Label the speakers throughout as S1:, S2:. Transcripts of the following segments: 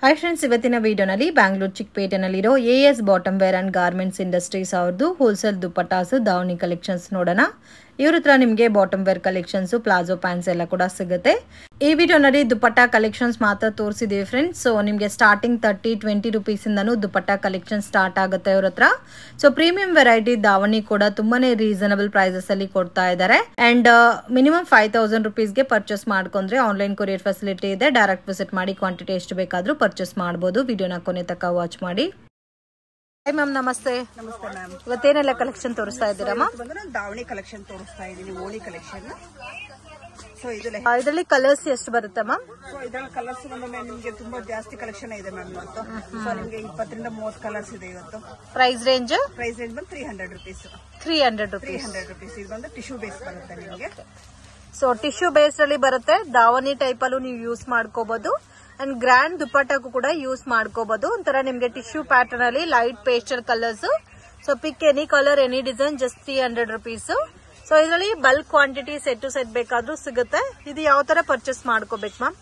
S1: Hi friends, ಇವತ್ತಿನ ವಿಡಿಯೋನಲ್ಲಿ ಬ್ಯಾಂಗ್ಳೂರ್ ಚಿಕ್ಕಪೇಟೆನಲ್ಲಿರೋ AS bottom wear and garments industries ಅವ್ರದ್ದು ಹೋಲ್ಸೇಲ್ ದುಪ್ಪಟ್ಟಾಸ್ ದಾವಣಿ ಕಲೆಕ್ಷನ್ಸ್ ನೋಡೋಣ. ಇವ್ರ ಹತ್ರ ನಿಮಗೆ bottom wear collections, palazzo pants ಎಲ್ಲ ಕೂಡ ಸಿಗುತ್ತೆ. ಈ ವಿಡಿಯೋನಲ್ಲಿ ದುಪ್ಪಟ್ಟಾ ಕಲೆಕ್ಷನ್ಸ್ ಮಾತ್ರ ತೋರಿಸಿದೀವಿ ಫ್ರೆಂಡ್ಸ್. ಸೊ ನಿಮಗೆ ಸ್ಟಾರ್ಟಿಂಗ್ 30-20 ರುಪೀಸ್ ಇಂದನೂ ದುಪ್ಪಟ್ಟಾ ಕಲೆಕ್ಷನ್ ಸ್ಟಾರ್ಟ್ ಆಗುತ್ತೆ ಇವ್ರ ಹತ್ರ. ಸೊ ಪ್ರೀಮಿಯಂ ವೆರೈಟಿ ದಾವಣಿ ಕೂಡ ತುಂಬಾನೇ ರೀಸನಬಲ್ ಪ್ರೈಸಸ್ ಅಲ್ಲಿ ಕೊಡ್ತಾ ಇದ್ದಾರೆ. ಅಂಡ್ ಮಿನಿಮಮ್ 5000 ರುಪೀಸ್ಗೆ ಪರ್ಚೇಸ್ ಮಾಡ್ಕೊಂಡ್ರೆ ಆನ್ಲೈನ್ ಕೊರಿಯರ್ ಫೆಸಿಲಿಟಿ ಇದೆ. ಡೈರೆಕ್ಟ್ ವಿಸಿಟ್ ಮಾಡಿ ಕ್ವಾಂಟಿಟಿ ಎಷ್ಟು ಬೇಕಾದ್ರೂ ಪರ್ಚೇಸ್ ಮಾಡಬಹುದು. ವಿಡಿಯೋನ ಕೊನೆ ತನಕ ವಾಚ್ ಮಾಡಿ. ಹಾಯ್ ಮ್ಯಾಮ್, ನಮಸ್ತೆ.
S2: ನಮಸ್ತೆ ಮ್ಯಾಮ್.
S1: ಇವತ್ತೇನೆಲ್ಲ ಕಲೆಕ್ಷನ್ ತೋರಿಸ್ತಾ ಇದ್ದೀರಮ್ಮ?
S2: ದಾವಣಿ ಕಲೆಕ್ಷನ್ ತೋರಿಸ್ತಾ ಇದ್ದೀನಿ, ಓಣಿ ಕಲೆಕ್ಷನ್. ಸೊ
S1: ಇದರಲ್ಲಿ ಕಲರ್ಸ್ ಎಷ್ಟು ಬರುತ್ತೆ ಮ್ಯಾಮ್?
S2: ಸೊ ಇದ್ರಲ್ಲಿ ಕಲರ್ಸ್ ನಿಮ್ಗೆ ತುಂಬಾ ಜಾಸ್ತಿ ಕಲೆಕ್ಷನ್ ಇದೆ ಮ್ಯಾಮ್ ಇವತ್ತು. ಸೊ ನಿಮ್ಗೆ 20 ರಿಂದ 30 ಕಲರ್ಸ್ ಇದೆ ಇವತ್ತು.
S1: ಪ್ರೈಸ್ ರೇಂಜ್
S2: ಬಂದು 300 ರುಪೀಸ್.
S1: 300 ರುಪೀಸ್.
S2: ಇದು ಬಂದು ಟಿಶ್ಯೂ ಬೇಸ್ ಬರುತ್ತೆ ನಿಮ್ಗೆ.
S1: ಸೊ ಟಿಶ್ಯೂ ಬೇಸ್ ಅಲ್ಲಿ ಬರುತ್ತೆ. ದಾವಣಿ ಟೈಪ್ ಅಲ್ಲೂ ನೀವು ಯೂಸ್ ಮಾಡ್ಕೋಬಹುದು. ಅಂಡ್ ಗ್ರ್ಯಾಂಡ್ ದುಪ್ಪಟ್ಟಕ್ಕೂ ಕೂಡ ಯೂಸ್ ಮಾಡ್ಕೋಬಹುದು. ಒಂಥರ ನಿಮ್ಗೆ ಟಿಶ್ಯೂ ಪ್ಯಾಟರ್ನ್ ಅಲ್ಲಿ light pastel colours. So pick any colour, any design, just 300 rupees. So ಇದರಲ್ಲಿ bulk quantity set to set ಬೇಕಾದ್ರೂ ಸಿಗುತ್ತೆ. ಇದು ಯಾವ ತರ ಪರ್ಚೇಸ್ ಮಾಡ್ಕೋಬೇಕು ಮ್ಯಾಮ್?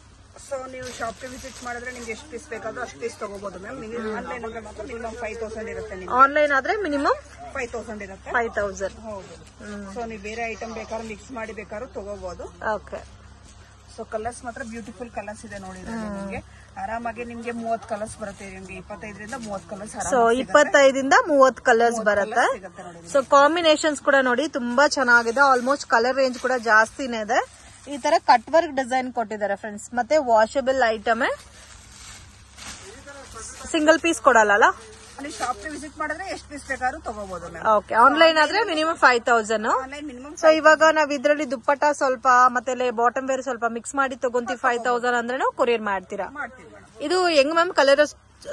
S2: ಸೊ ನೀವು ಶಾಪ್ ವಿಸಿಟ್ ಮಾಡಿದ್ರೆ ನಿಮ್ಗೆ ಎಷ್ಟು ಪೀಸ್ ಬೇಕಾದ್ರೂ ಅಷ್ಟು ಪೀಸ್ ತಗೋಬಹುದು ಮ್ಯಾಮ್. ಆನ್ಲೈನ್ ಅಂದ್ರೆ ಮಾತ್ರ ಮಿನಿಮಮ್ 5000 ಇರುತ್ತೆ.
S1: ಆನ್ಲೈನ್ ಆದ್ರೆ ಮಿನಿಮಮ್
S2: 5000 ಇರುತ್ತೆ.
S1: 5000.
S2: ಹೌದು. ಸೊ ನೀವು ಬೇರೆ ಐಟಮ್ ಬೇಕಾದ್ರೂ ಮಿಕ್ಸ್ ಮಾಡಿ ಬೇಕಾದ್ರೂ ತಗೋಬಹುದು.
S1: ಓಕೆ.
S2: ಸೊ ಕಲರ್ಸ್ ಮಾತ್ರ ಬ್ಯೂಟಿಫುಲ್ ಕಲರ್ಸ್ ಇದೆ ನೋಡಿ. ನಿಮ್ಗೆ ಆರಾಮಾಗಿ ನಿಮ್ಗೆ 30 ಕಲರ್ಸ್ ಬರುತ್ತೆ. ನಿಮ್ಗೆ 25 ರಿಂದ 30 ಕಲರ್ಸ್.
S1: ಸೊ 25 ರಿಂದ 30 ಕಲರ್ಸ್ ಬರುತ್ತೆ. ಸೊ ಕಾಂಬಿನೇಷನ್ಸ್ ಕೂಡ ನೋಡಿ ತುಂಬಾ ಚೆನ್ನಾಗಿದೆ. ಆಲ್ಮೋಸ್ಟ್ ಕಲರ್ ರೇಂಜ್ ಕೂಡ ಜಾಸ್ತಿನೇ ಇದೆ. ಈ ತರ ಕಟ್ ವರ್ಕ್ ಡಿಸೈನ್ ಕೊಟ್ಟಿದ್ದಾರೆ ಫ್ರೆಂಡ್ಸ್. ಮತ್ತೆ ವಾಷಬಲ್ ಐಟಮ್, ಸಿಂಗಲ್ ಪೀಸ್ ಕೊಡಲ್ಲ.
S2: ಅಲ್ಲಿ ಶಾಪ್ ವಿಸಿಟ್ ಮಾಡಿದ್ರೆ ಎಷ್ಟು ಪೀಸ್ ಬೇಕಾದ್ರೂ ತಗೋಬಹುದು.
S1: ಓಕೆ. ಆನ್ಲೈನ್ ಆದ್ರೆ ಮಿನಿಮಮ್ 5000. ಸೊ ಇವಾಗ ನಾವ್ ಇದ್ರಲ್ಲಿ ದುಪ್ಪಟ್ಟ ಸ್ವಲ್ಪ ಮತ್ತೆ ಬಾಟಮ್ ವೇರ್ ಸ್ವಲ್ಪ ಮಿಕ್ಸ್ ಮಾಡಿ ತಗೊಂತೀವಿ 5000 ಅಂದ್ರೆ ಕೊರಿಯರ್ ಮಾಡ್ತೀರಾ? ಇದು ಹೆಂಗ್ ಮ್ಯಾಮ್? ಕಲರ್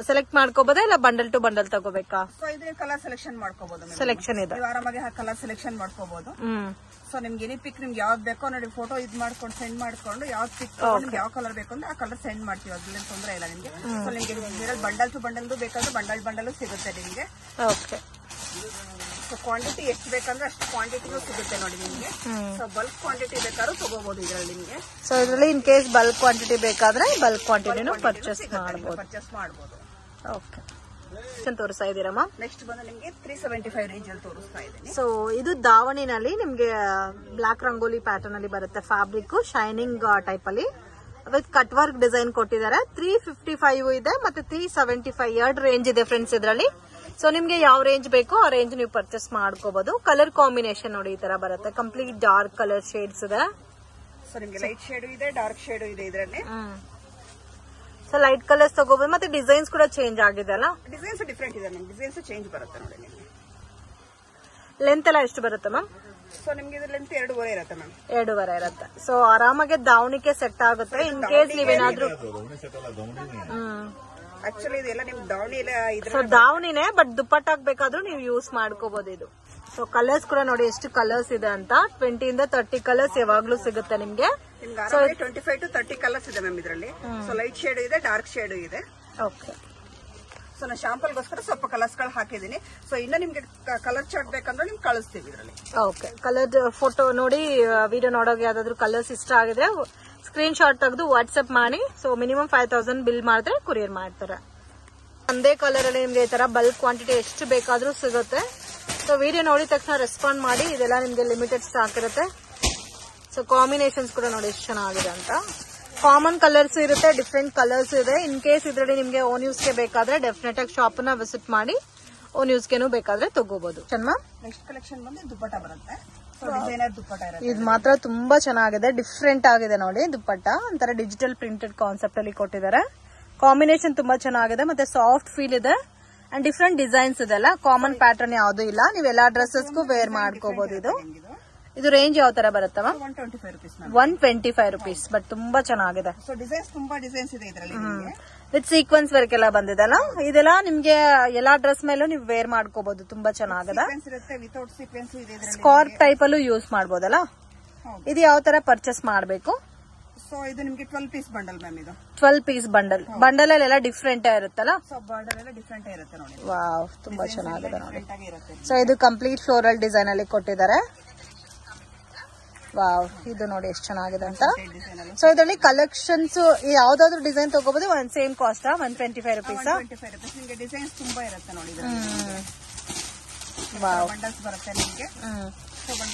S1: ಸೆಲೆಕ್ಟ್ ಮಾಡ್ಕೋಬಹುದಾ ಇಲ್ಲ ಬಂಡಲ್ ಟು ಬಂಡಲ್ ತಗೋಬೇಕಾ?
S2: ಸೊ ಇದು ಕಲರ್ ಸೆಲೆಕ್ಷನ್ ಮಾಡ್ಕೋಬಹುದು.
S1: ಸೆಲೆಕ್ಷನ್ ಇದೆ,
S2: ಆರಾಮಾಗಿ ಕಲರ್ ಸೆಲೆಕ್ಷನ್ ಮಾಡ್ಕೋಬಹುದು. ಸೊ ನಿಮ್ಗೆ ಎನಿ ಪಿಕ್ ನಿಮ್ಗೆ ಯಾವ್ದು ಬೇಕೋ ನೋಡಿ ಫೋಟೋ ಇದು ಮಾಡ್ಕೊಂಡು ಸೆಂಡ್ ಮಾಡ್ಕೊಂಡು ಯಾವ್ದು ಪಿಕ್ ನಿಮ್ಗೆ ಯಾವ ಕಲರ್ ಬೇಕು ಅಂದ್ರೆ ಆ ಕಲರ್ ಸೆಂಡ್ ಮಾಡ್ತೀವಿ. ಅದ್ರಲ್ಲಿ ತೊಂದರೆ ಇಲ್ಲ ನಿಮ್ಗೆ. ಸೊ ನಿಮ್ಗೆ ಬಂಡಲ್ ಟು ಬಂಡಲ್ ಬೇಕಾದ್ರೆ ಬಂಡಲ್ ಸಿಗುತ್ತೆ ನಿಮ್ಗೆ.
S1: ಓಕೆ.
S2: ಸೊ ಕ್ವಾಂಟಿಟಿ ಎಷ್ಟು ಬೇಕಂದ್ರೆ ಅಷ್ಟು ಕ್ವಾಂಟಿಟಿನೂ ಸಿಗುತ್ತೆ ನೋಡಿ ನಿಮ್ಗೆ. ಸೊ ಬಲ್ಕ್ ಕ್ವಾಂಟಿಟಿ ಬೇಕಾದ್ರೂ ತಗೋಬಹುದು ಇದರಲ್ಲಿ ನಿಮ್ಗೆ.
S1: ಸೊ ಇದರಲ್ಲಿ ಇನ್ ಕೇಸ್ ಬಲ್ಕ್ ಕ್ವಾಂಟಿಟಿ ಬೇಕಾದ್ರೆ ಬಲ್ಕ್ ಕ್ವಾಂಟಿಟಿನೂ ಪರ್ಚೇಸ್ ಮಾಡಬಹುದು. ಓಕೆ. ತೋರಿಸ್ತಾ ಇದ್ದೀರಮ್ಮ?
S2: ನೆಕ್ಸ್ಟ್ ಬಂದು ನಿಮ್ಗೆ 375 ರೇಂಜ್ ಅಲ್ಲಿ ತೋರಿಸ್ತಾ ಇದ್ದೀನಿ.
S1: ಸೊ ಇದು ದಾವಣಿನಲ್ಲಿ ನಿಮ್ಗೆ ಬ್ಲಾಕ್ ರಂಗೋಲಿ ಪ್ಯಾಟರ್ನ್ ಅಲ್ಲಿ ಬರುತ್ತೆ. ಫ್ಯಾಬ್ರಿಕ್ ಶೈನಿಂಗ್ ಟೈಪ್ ಅಲ್ಲಿ ವಿತ್ ಕಟ್ ವರ್ಕ್ ಡಿಸೈನ್ ಕೊಟ್ಟಿದ್ದಾರೆ. 355 ಇದೆ ಮತ್ತೆ 375 ಎರಡು ರೇಂಜ್ ಇದೆ ಫ್ರೆಂಡ್ಸ್ ಇದರಲ್ಲಿ. ಸೊ ನಿಮ್ಗೆ ಯಾವ ರೇಂಜ್ ಬೇಕೋ ಆ ರೇಂಜ್ ನೀವು ಪರ್ಚೇಸ್ ಮಾಡ್ಕೋಬಹುದು. ಕಲರ್ ಕಾಂಬಿನೇಷನ್ ನೋಡಿ ಈ ತರ ಬರುತ್ತೆ. ಕಂಪ್ಲೀಟ್ ಡಾರ್ಕ್ ಕಲರ್ ಶೇಡ್ಸ್ ಇದೆ.
S2: ಸೊ ನಿಮ್ಗೆ ಲೈಟ್ ಶೇಡ್ ಇದೆ, ಡಾರ್ಕ್ ಶೇಡ್ ಇದೆ ಇದರಲ್ಲಿ.
S1: ಸೊ ಲೈಟ್ ಕಲರ್ಸ್ ತಗೋಬಹುದು. ಮತ್ತೆ ಡಿಸೈನ್ಸ್ ಕೂಡ ಚೇಂಜ್ ಆಗಿದೆ ಅಲ್ಲ?
S2: ಡಿಸೈನ್ಸ್ ಡಿಫ್ರೆಂಟ್ ಇದೆ ಮ್ಯಾಮ್. ಡಿಸೈನ್ಸ್ ಚೇಂಜ್ ಬರುತ್ತೆ ನೋಡಿ ನಿಮ್ಗೆ.
S1: ಲೆಂತ್ ಎಲ್ಲ ಎಷ್ಟು ಬರುತ್ತೆ ಮ್ಯಾಮ್?
S2: ಸೊ ನಿಮ್ಗೆ ಇದು ಲೆಂತ್ 2.5 ಇರುತ್ತೆ ಮ್ಯಾಮ್.
S1: 2.5 ಇರುತ್ತೆ. ಸೊ ಆರಾಮಾಗಿ ದಾವಣಿಗೆ ಸೆಟ್ ಆಗುತ್ತೆ. ಇನ್ ಕೇಸ್ ನೀವೇನಾದ್ರೂ
S2: ಆಕ್ಚುಲಿ ಇದೆಲ್ಲ ನಿಮ್ ದಾವಣಿ
S1: ಸೊ ದಾವಣಿನೇ, ಬಟ್ ದುಪ್ಪಟ್ಟಾಗ್ ಬೇಕಾದ್ರೂ ನೀವು ಯೂಸ್ ಮಾಡ್ಕೋಬಹುದು ಇದು. ಸೊ ಕಲರ್ಸ್ ಕೂಡ ನೋಡಿ ಎಷ್ಟು ಕಲರ್ಸ್ ಇದೆ ಅಂತ. 20 ಇಂದ 30 ಕಲರ್ಸ್ ಯಾವಾಗ್ಲೂ ಸಿಗುತ್ತೆ ನಿಮ್ಗೆ.
S2: 25 to 30 ಕಲರ್ಸ್ ಇದೆ ಮ್ಯಾಮ್ ಇದರಲ್ಲಿ. ಸೊ ಲೈಟ್ ಶೇಡ್ ಇದೆ, ಡಾರ್ಕ್ ಶೇಡ್ ಇದೆ.
S1: ಓಕೆ.
S2: ಸೊ ನಾನು ಶಾಂಪಲ್ಗೋಸ್ಕರ ಸ್ವಲ್ಪ ಕಲರ್ಸ್ ಗಳು ಹಾಕಿದೀನಿ. ಸೊ ಇನ್ನು ನಿಮ್ಗೆ ಕಲರ್ ಚಾರ್ಟ್ ಬೇಕಂದ್ರೆ ನಿಮ್ಗೆ ಕಳಿಸ್ತೀವಿ ಇದರಲ್ಲಿ.
S1: ಓಕೆ. ಕಲರ್ ಫೋಟೋ ನೋಡಿ ವಿಡಿಯೋ ನೋಡೋಕೆ ಯಾವ್ದಾದ್ರು ಕಲರ್ಸ್ ಇಷ್ಟ ಆಗಿದ್ರೆ ಸ್ಕ್ರೀನ್ ಶಾಟ್ ತೆಗೆದು ವಾಟ್ಸ್ಆಪ್ ಮಾಡಿ. ಸೊ ಮಿನಿಮಮ್ 5000 ಬಿಲ್ ಮಾಡಿದ್ರೆ ಕೊರಿಯರ್ ಮಾಡ್ತಾರೆ. ಒಂದೇ ಕಲರ್ ಅಲ್ಲಿ ನಿಮ್ಗೆ ಈ ತರ ಬಲ್ಕ್ ಕ್ವಾಂಟಿಟಿ ಎಷ್ಟು ಬೇಕಾದ್ರೂ ಸಿಗುತ್ತೆ. ಸೊ ವಿಡಿಯೋ ನೋಡಿದ ತಕ್ಷಣ ರೆಸ್ಪಾಂಡ್ ಮಾಡಿ. ಇದೆಲ್ಲ ನಿಮ್ಗೆ ಲಿಮಿಟೆಡ್ ಸ್ಟಾಕ್ ಇರುತ್ತೆ. ಸೊ ಕಾಂಬಿನೇಷನ್ಸ್ ಕೂಡ ನೋಡಿ ಎಷ್ಟು ಚೆನ್ನಾಗಿದೆ ಅಂತ. ಕಾಮನ್ ಕಲರ್ಸ್ ಇರುತ್ತೆ, ಡಿಫ್ರೆಂಟ್ ಕಲರ್ಸ್ ಇದೆ. ಇನ್ ಕೇಸ್ ಇದರಲ್ಲಿ ನಿಮ್ಗೆ ಓನ್ ಯೂಸ್ಗೆ ಬೇಕಾದ್ರೆ ಡೆಫಿನೆಟ್ ಆಗಿ ಶಾಪ್ ನ ವಿಸಿಟ್ ಮಾಡಿ ಓನ್ ಯೂಸ್ಗೆನೂ ಬೇಕಾದ್ರೆ ತಗೋಬಹುದು.
S2: ನೆಕ್ಸ್ಟ್ ಕಲೆಕ್ಷನ್ ಬಂದು ದುಪ್ಪಟ್ಟ ಬರುತ್ತೆ. ಡಿಸೈನರ್ ದುಪ್ಪಟ್ಟ ಇರುತ್ತೆ.
S1: ಇದು ಮಾತ್ರ ತುಂಬಾ ಚೆನ್ನಾಗಿದೆ, ಡಿಫ್ರೆಂಟ್ ಆಗಿದೆ ನೋಡಿ. ದುಪ್ಪಟ್ಟ ಒಂಥರ ಡಿಜಿಟಲ್ ಪ್ರಿಂಟೆಡ್ ಕಾನ್ಸೆಪ್ಟ್ ಅಲ್ಲಿ ಕೊಟ್ಟಿದ್ದಾರೆ. ಕಾಂಬಿನೇಷನ್ ತುಂಬಾ ಚೆನ್ನಾಗಿದೆ ಮತ್ತೆ ಸಾಫ್ಟ್ ಫೀಲ್ ಇದೆ. ಅಂಡ್ ಡಿಫ್ರೆಂಟ್ ಡಿಸೈನ್ಸ್ ಇದೆಲ್ಲ. ಕಾಮನ್ ಪ್ಯಾಟರ್ನ್ ಯಾವ್ದು ಇಲ್ಲ. ನೀವು ಎಲ್ಲಾ ಡ್ರೆಸ್ಸಸ್ಗೂ ವೇರ್ ಮಾಡ್ಕೋಬಹುದು. ಇದು ರೇಂಜ್ ಯಾವ ತರ ಬರುತ್ತವ?
S2: 125 ರುಪೀಸ್.
S1: 125 ರುಪೀಸ್. ಬಟ್ ತುಂಬಾ ಚೆನ್ನಾಗಿದೆ.
S2: ಸೊ ಡಿಸೈನ್ಸ್ ತುಂಬಾ ಡಿಸೈನ್ಸ್ ಇದೆ ಇದರಲ್ಲಿ.
S1: ವಿತ್ ಸೀಕ್ವೆನ್ಸ್ ವರ್ಕ್ ಎಲ್ಲ ಬಂದಿದೆಲ್ಲ. ಇದೆಲ್ಲ ನಿಮ್ಗೆ ಎಲ್ಲಾ ಡ್ರೆಸ್ ಮೇಲೂ ನೀವು ವೇರ್ ಮಾಡ್ಕೋಬಹುದು. ತುಂಬಾ ಚೆನ್ನಾಗಿದೆ. ಸ್ಕಾರ್ಪ್ ಟೈಪ್ ಅಲ್ಲೂ ಯೂಸ್ ಮಾಡಬಹುದಲ್ಲ. ಇದು ಯಾವ ತರ ಪರ್ಚೇಸ್ ಮಾಡಬೇಕು?
S2: ಸೊ ಇದು ನಿಮ್ಗೆ 12 ಪೀಸ್ ಬಂಡಲ್ ಮ್ಯಾಮ್. ಇದು
S1: 12 ಪೀಸ್ ಬಂಡಲ್. ಬಂಡಲ್ ಅಲ್ಲೆಲ್ಲ ಡಿಫ್ರೆಂಟ್ ಇರುತ್ತಲ್ಲ.
S2: ಸೊ ಬಂಡಲ್ ಎಲ್ಲ ಡಿಫ್ರೆಂಟ್ ಇರುತ್ತೆ ನೋಡಿ.
S1: ವಾವ್, ತುಂಬಾ ಚೆನ್ನಾಗಿದೆ ನೋಡಿ. ಸೊ ಇದು ಕಂಪ್ಲೀಟ್ ಫ್ಲೋರಲ್ ಡಿಸೈನ್ ಅಲ್ಲಿ ಕೊಟ್ಟಿದ್ದಾರೆ. ವಾವ್, ಇದು ನೋಡಿ ಎಷ್ಟು ಚೆನ್ನಾಗಿದೆ ಅಂತ.
S2: ಡಿಸೈನ್ ಅಲ್ಲಿ
S1: ಸೊ ಇದರಲ್ಲಿ ಕಲೆಕ್ಷನ್ಸ್ ಯಾವ್ದಾದ್ರು ಡಿಸೈನ್ ತಗೋಬಹುದು, ಒಂದ್ ಸೇಮ್ ಕಾಸ್ಟ್ 125 ರುಪೀಸ್.
S2: 125 ರೂಪೀಸ್. ನಿಮ್ಗೆ ಡಿಸೈನ್ಸ್ ತುಂಬಾ ಇರುತ್ತೆ ನೋಡಿ. ಬಂಡಲ್ಸ್ ಬರುತ್ತೆ ನಿಮ್ಗೆ.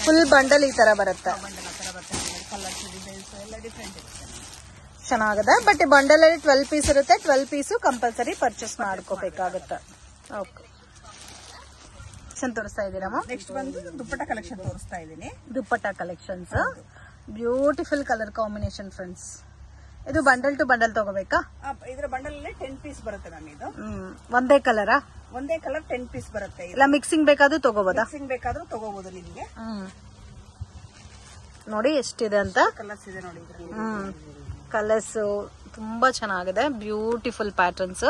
S1: ಫುಲ್ ಬಂಡಲ್ ಈ ತರ ಬರುತ್ತೆ.
S2: ಬಂಡಲ್ ಆ ತರ ಬರುತ್ತೆ. ಕಲರ್ಸ್ ಡಿಸೈನ್ಸ್ ಎಲ್ಲ ಡಿಫ್ರೆಂಟ್ ಇರುತ್ತೆ.
S1: ಚೆನ್ನಾಗಿದೆ. ಬಟ್ ಈ ಬಂಡಲ್ ಅಲ್ಲಿ 12 ಪೀಸ್ ಇರುತ್ತೆ. 12 ಪೀಸ್ ಕಂಪಲ್ಸರಿ ಪರ್ಚೇಸ್ ಮಾಡ್ಕೋಬೇಕಾಗುತ್ತೆ. ಓಕೆ, ತೋರಿಸ್ತಾ ಇದ್ದೀರಮ್ಮ.
S2: ನೆಕ್ಸ್ಟ್ ಬಂದು ದುಪ್ಪಟ್ಟ ಕಲೆಕ್ಷನ್ ತೋರಿಸ್ತಾ ಇದ್ದೀನಿ.
S1: Dupatta collections, beautiful colour combination friends. ಇದು ಬಂಡಲ್ ಟು ಬಂಡಲ್ ತಗೋಬೇಕಾ?
S2: ಇದ್ರ ಬಂಡಲ್ ಅಲ್ಲಿ 10 ಪೀಸ್ ಬರುತ್ತೆ ಮ್ಯಾಮ್. ಇದು
S1: ಒಂದೇ ಕಲರಾ?
S2: ಒಂದೇ ಕಲರ್ 10 ಪೀಸ್ ಬರುತ್ತೆ.
S1: ಇಲ್ಲ ಮಿಕ್ಸಿಂಗ್ ಬೇಕಾದ್ರೂ ತಗೋಬೋದಾ?
S2: ಮಿಕ್ಸಿಂಗ್ ಬೇಕಾದ್ರೂ ತಗೋಬಹುದು ನಿಮ್ಗೆ.
S1: ನೋಡಿ ಎಷ್ಟಿದೆ ಅಂತ.
S2: ಕಲರ್ಸ್ ಇದೆ ನೋಡಿ ಇದ್ರಲ್ಲಿ.
S1: ಕಲರ್ಸ್ ತುಂಬಾ ಚೆನ್ನಾಗಿದೆ, ಬ್ಯೂಟಿಫುಲ್ ಪ್ಯಾಟರ್ನ್ಸ್.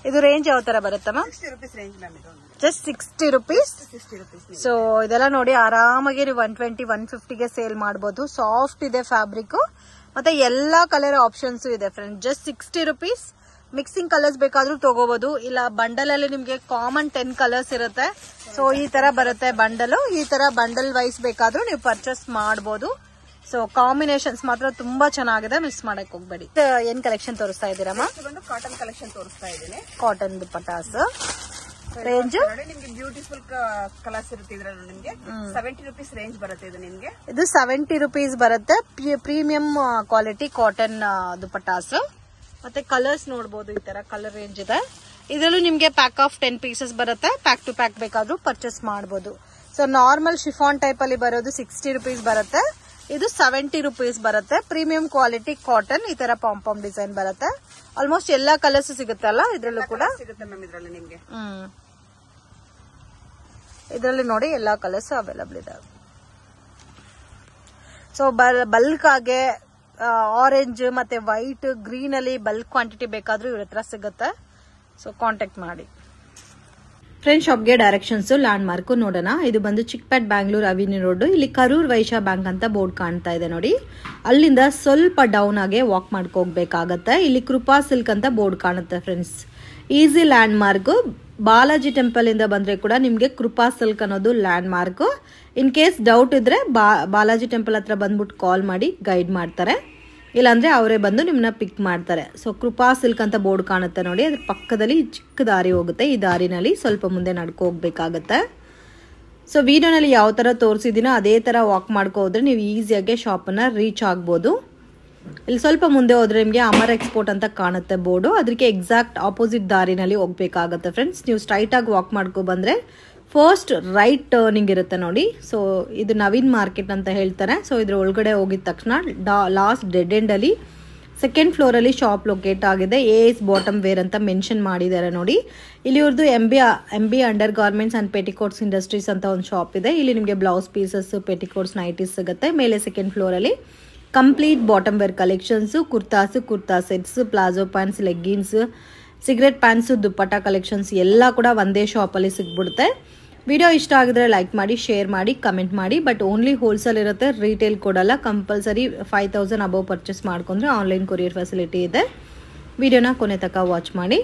S1: ಇದು ರೇಂಜ್ ಯಾವ ತರ ಬರುತ್ತಮ್ಮ?
S2: 60 ರೂಪೀಸ್ ರೇಂಜ್ ಮ್ಯಾಮ್. ಇದು
S1: ಜಸ್ಟ್ 60 ರುಪೀಸ್.
S2: 60 ರೂಪೀಸ್.
S1: ಸೊ ಇದೆಲ್ಲ ನೋಡಿ ಆರಾಮಾಗಿ 120, 150ಗೆ ಸೇಲ್ ಮಾಡಬಹುದು. ಸಾಫ್ಟ್ ಇದೆ ಫ್ಯಾಬ್ರಿಕ್, ಮತ್ತೆ ಎಲ್ಲಾ ಕಲರ್ ಆಪ್ಷನ್ಸ್ ಇದೆ friend. Just 60 rupees. Mixing colours ಬೇಕಾದ್ರೂ ತಗೋಬಹುದು. ಇಲ್ಲ ಬಂಡಲ್ ಅಲ್ಲಿ ನಿಮ್ಗೆ ಕಾಮನ್ 10 ಕಲರ್ಸ್ ಇರುತ್ತೆ. ಸೊ ಈ ತರ ಬರುತ್ತೆ ಬಂಡಲ್. ಈ ತರ ಬಂಡಲ್ ವೈಸ್ ಬೇಕಾದ್ರೂ ನೀವು ಪರ್ಚೇಸ್ ಮಾಡಬಹುದು. ಸೊ ಕಾಂಬಿನೇಷನ್ಸ್ ಮಾತ್ರ ತುಂಬಾ ಚೆನ್ನಾಗಿದೆ, ಮಿಸ್ ಮಾಡಕ್ ಹೋಗ್ಬೇಡಿ. ಏನ್ ಕಲೆಕ್ಷನ್ ತೋರಿಸ್ತಾ ಇದ್ದೀರಮ್ಮ?
S2: ಬಂದು ಕಾಟನ್ ಕಲೆಕ್ಷನ್ ತೋರಿಸ್ತಾ ಇದ್ದೀನಿ.
S1: ಕಾಟನ್ ದುಪ್ಪಟ್ಟಾಸ್ ರೇಂಜ್
S2: ನಿಮ್ಗೆ ಬ್ಯೂಟಿಫುಲ್ ಕಲರ್ಸ್ ಇರುತ್ತೆ. ಇದ್ರಲ್ಲಿ ನಿಮ್ಗೆ 70 ರೂಪೀಸ್ ರೇಂಜ್ ಬರುತ್ತೆ. ಇದು ನಿಮ್ಗೆ
S1: ಇದು 70 ರುಪೀಸ್ ಬರುತ್ತೆ. Premium quality cotton dupattas. ಮತ್ತೆ ಕಲರ್ಸ್ ನೋಡಬಹುದು, ಈ ತರ ಕಲರ್ ರೇಂಜ್ ಇದೆ. ಇದರಲ್ಲೂ ನಿಮ್ಗೆ ಪ್ಯಾಕ್ ಆಫ್ 10 ಪೀಸಸ್ ಬರುತ್ತೆ. ಪ್ಯಾಕ್ ಟು ಪ್ಯಾಕ್ ಬೇಕಾದ್ರೂ ಪರ್ಚೇಸ್ ಮಾಡಬಹುದು. ಸೊ ನಾರ್ಮಲ್ ಶಿಫಾನ್ ಟೈಪ್ ಅಲ್ಲಿ ಬರೋದು 60 ರುಪೀಸ್ ಬರುತ್ತೆ. ಇದು 70 ರುಪೀಸ್ ಬರುತ್ತೆ. ಪ್ರೀಮಿಯಂ ಕ್ವಾಲಿಟಿ ಕಾಟನ್, ಈ ತರ ಪಾಂಪಾಮ್ ಡಿಸೈನ್ ಬರುತ್ತೆ. ಆಲ್ಮೋಸ್ಟ್ ಎಲ್ಲಾ ಕಲರ್ಸ್ ಸಿಗುತ್ತೆ ಅಲ್ಲ ಇದ್ರಲ್ಲೂ ಕೂಡ?
S2: ಸಿಗುತ್ತೆ ಮ್ಯಾಮ್ ಇದ್ರಲ್ಲಿ ನಿಮ್ಗೆ.
S1: ಇದರಲ್ಲಿ ನೋಡಿ ಎಲ್ಲಾ ಕಲರ್ಸ್ ಅವೈಲಬಲ್ ಇದೆ. ಸೊ ಬಲ್ಕ್ ಆಗಿ ಆರೆಂಜ್ ಮತ್ತೆ ವೈಟ್, ಗ್ರೀನ್ ಅಲ್ಲಿ ಬಲ್ಕ್ ಕ್ವಾಂಟಿಟಿ ಬೇಕಾದ್ರೂ ಇವ್ರ ಹತ್ರ ಸಿಗುತ್ತೆ. ಸೊ ಕಾಂಟ್ಯಾಕ್ಟ್ ಮಾಡಿ. ಫ್ರೆಂಡ್ ಶಾಪ್ಗೆ ಡೈರೆಕ್ಷನ್ಸ್ ಲ್ಯಾಂಡ್ ಮಾರ್ಕ್ ನೋಡೋಣ. ಇದು ಬಂದು ಚಿಕ್ಪೇಟ್ ಬ್ಯಾಂಗ್ಳೂರ್ ಅವಿನಿ ರೋಡ್. ಇಲ್ಲಿ ಕರೂರ್ ವೈಶ್ಯ ಬ್ಯಾಂಕ್ ಅಂತ ಬೋರ್ಡ್ ಕಾಣ್ತಾ ಇದೆ ನೋಡಿ. ಅಲ್ಲಿಂದ ಸ್ವಲ್ಪ ಡೌನ್ ಆಗಿ ವಾಕ್ ಮಾಡ್ಕೋಗ್ಬೇಕಾಗತ್ತೆ. ಇಲ್ಲಿ ಕೃಪಾ ಸಿಲ್ಕ್ ಅಂತ ಬೋರ್ಡ್ ಕಾಣುತ್ತೆ friends. Easy land mark. Balaji temple ಇಂದ ಬಂದ್ರೆ ಕೂಡ ನಿಮ್ಗೆ ಕೃಪಾ ಸಿಲ್ಕ್ ಅನ್ನೋದು land mark. In case doubt ಇದ್ರೆ ಬಾಲಾಜಿ ಟೆಂಪಲ್ ಹತ್ರ ಬಂದ್ಬಿಟ್ಟು ಕಾಲ್ ಮಾಡಿ ಗೈಡ್ ಮಾಡ್ತಾರೆ. ಇಲ್ಲಾಂದ್ರೆ ಅವರೇ ಬಂದು ನಿಮ್ಮನ್ನ ಪಿಕ್ ಮಾಡ್ತಾರೆ. ಸೊ ಕೃಪಾ ಸಿಲ್ಕ್ ಅಂತ ಬೋರ್ಡ್ ಕಾಣುತ್ತೆ ನೋಡಿ. ಅದ್ರ ಪಕ್ಕದಲ್ಲಿ ಚಿಕ್ಕ ದಾರಿ ಹೋಗುತ್ತೆ. ಈ ದಾರಿನಲ್ಲಿ ಸ್ವಲ್ಪ ಮುಂದೆ ನಡ್ಕೊ ಹೋಗ್ಬೇಕಾಗತ್ತೆ. ಸೊ ವಿಡಿಯೋನಲ್ಲಿ ಯಾವ ತರ ತೋರಿಸಿದೀನೋ ಅದೇ ತರ ವಾಕ್ ಮಾಡ್ಕೊ ಹೋದ್ರೆ ನೀವು ಈಸಿಯಾಗಿ ಶಾಪನ್ನ ರೀಚ್ ಆಗ್ಬೋದು. ಇಲ್ಲಿ ಸ್ವಲ್ಪ ಮುಂದೆ ಹೋದ್ರೆ ನಿಮಗೆ ಅಮರ್ ಎಕ್ಸ್ಪೋರ್ಟ್ ಅಂತ ಕಾಣುತ್ತೆ ಬೋರ್ಡು. ಅದಕ್ಕೆ ಎಕ್ಸಾಕ್ಟ್ ಆಪೋಸಿಟ್ ದಾರಿನಲ್ಲಿ ಹೋಗ್ಬೇಕಾಗತ್ತೆ ಫ್ರೆಂಡ್ಸ್. ನೀವು ಸ್ಟ್ರೈಟ್ ಆಗಿ ವಾಕ್ ಮಾಡ್ಕೊ ಬಂದ್ರೆ ಫಸ್ಟ್ ರೈಟ್ ಟರ್ನಿಂಗ್ ಇರುತ್ತೆ ನೋಡಿ. ಸೊ ಇದು ನವೀನ್ ಮಾರ್ಕೆಟ್ ಅಂತ ಹೇಳ್ತಾರೆ. ಸೊ ಇದ್ರ ಒಳಗಡೆ ಹೋಗಿದ ತಕ್ಷಣ ಲಾಸ್ಟ್ ಡೆಡ್ ಎಂಡ್ ಅಲ್ಲಿ ಸೆಕೆಂಡ್ ಫ್ಲೋರ್ ಅಲ್ಲಿ ಶಾಪ್ ಲೊಕೇಟ್ ಆಗಿದೆ. AS ಬಾಟಮ್ ವೇರ್ ಅಂತ ಮೆನ್ಷನ್ ಮಾಡಿದ್ದಾರೆ ನೋಡಿ. ಇಲ್ಲಿ ಇವ್ರದ್ದು MB under garments and petticoats industries ಅಂತ ಒಂದು ಶಾಪ್ ಇದೆ. ಇಲ್ಲಿ ನಿಮಗೆ ಬ್ಲೌಸ್ ಪೀಸಸ್, ಪೆಟಿಕೋಟ್ಸ್, ನೈಟೀಸ್ ಸಿಗುತ್ತೆ. ಮೇಲೆ ಸೆಕೆಂಡ್ ಫ್ಲೋರ್ ಅಲ್ಲಿ complete bottom wear collections, kurta sets, palazzo pants, leggings, cigarette pants, dupatta collections ಎಲ್ಲ ಕೂಡ ಒಂದೇ ಶಾಪ್ ಅಲ್ಲಿ ಸಿಗ್ಬಿಡುತ್ತೆ. ವಿಡಿಯೋ ಇಷ್ಟ ಆಗಿದ್ರೆ ಲೈಕ್ ಮಾಡಿ, ಶೇರ್ ಮಾಡಿ, ಕಮೆಂಟ್ ಮಾಡಿ. ಬಟ್ ಓನ್ಲಿ ಹೋಲ್ಸೇಲ್ ಇರುತ್ತೆ, ರಿಟೇಲ್ ಕೊಡಲ್ಲ. ಕಂಪಲ್ಸರಿ 5000 ಅಬೌವ್ ಪರ್ಚೇಸ್ ಮಾಡ್ಕೊಂಡ್ರೆ ಆನ್ಲೈನ್ ಕೊರಿಯರ್ ಫೆಸಿಲಿಟಿ ಇದೆ. ವಿಡಿಯೋನ ಕೊನೆ ತನಕ ವಾಚ್ ಮಾಡಿ.